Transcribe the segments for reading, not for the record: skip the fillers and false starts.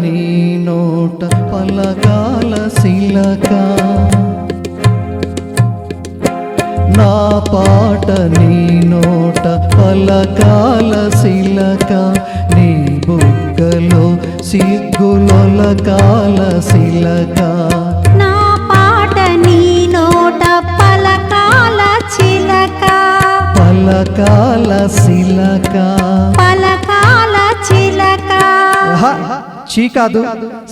నీ నోట పలకాల శిలక నా పాట నీ నోట పలకాల శిలక నీ బుగ్గలో సిగ్గులొలకాల శిలక నా పాట నీ నోట పలకాల చిలక పలకాల శిలక పలకాల చిలక చీ కాదు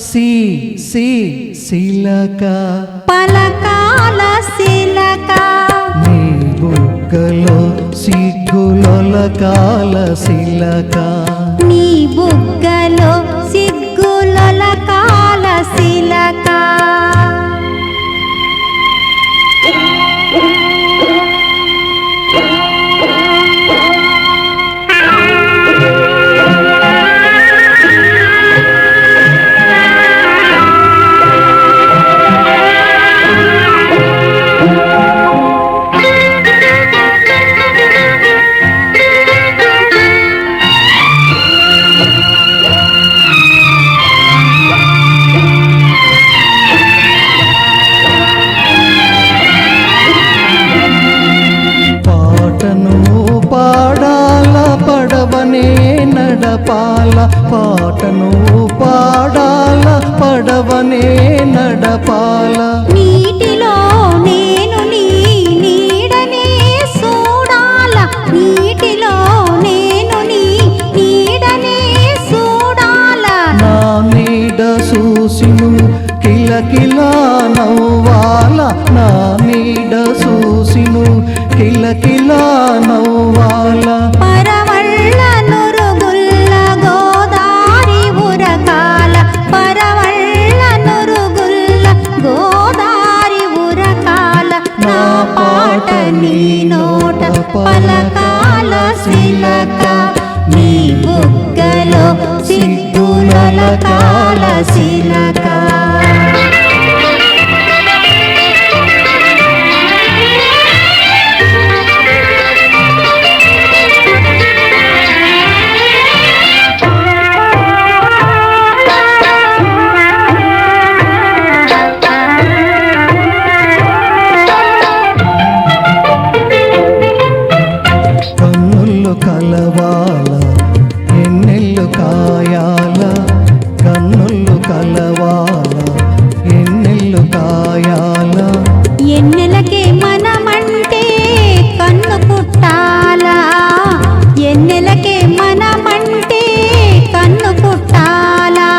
సి సి శిలక పలకాల శిలక నీ బుగ్గలో సిగ్గులొలకాల శిలక నీ బుగ్గలో సిగ్గులొలకాల శిలక నడపాల పాటను పాడాల పడవనే నడపాల నీటిలో నేను నీ నీడనే చూడాల నీటిలో నేను నీ నీడనే చూడాల నా నీడ చూసిను కిలకిలా నవ్వాల నా నీడ చూసిను కిలకిలా నవ్వాల పరవళ్ళ నురుగుల్ల గోదారి ఉరకాల పరవళ్ళ నురుగుల్ల గోదారి ఉరకాల నా పాట నీ నోట పలకాల శిలక నీ బుగ్గలో సిగ్గులొలకాల శిలక కలవాల ఎన్నెల్లు కాయాల కన్నుళ్ళు కలవాల ఎన్నెల్లు కాయాల ఎన్నెలకే మనమంటే కన్ను పుట్టాలా ఎన్నెలకే మనమంటే కన్ను పుట్టాలా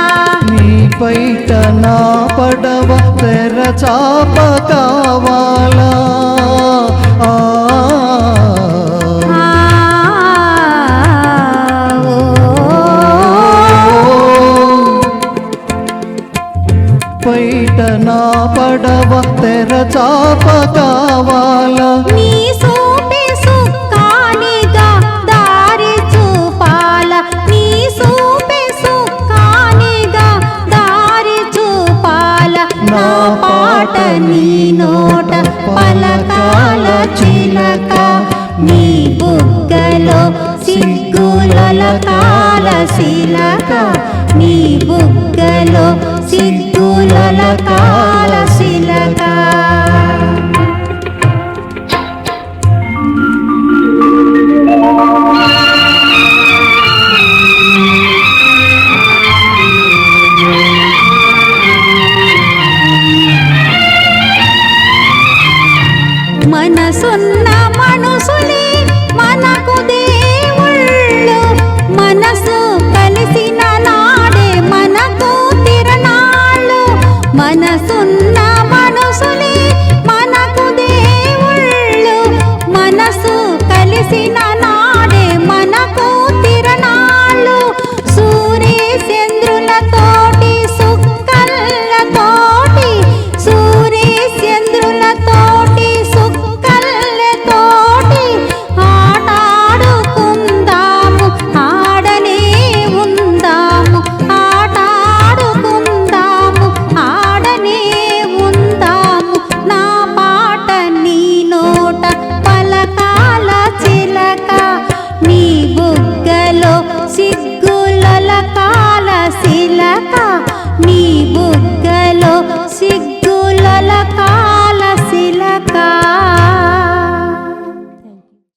నీ పైట నా పడవ తెర చాప కావాలా పైట నా పడవ తెర చాప కావాలా నీ సూపే సుక్కానిగా దారి చూపాల నీ సూపే సుక్కానిగా దారి చూపాల నా పాట నీ నోట పలకాల చిలక నీ బుగ్గలో సిగ్గులొలకాల శిలక నీ బుగ్గలో సిగ్గులొలకాల శిలక మనసున్న మనుషులే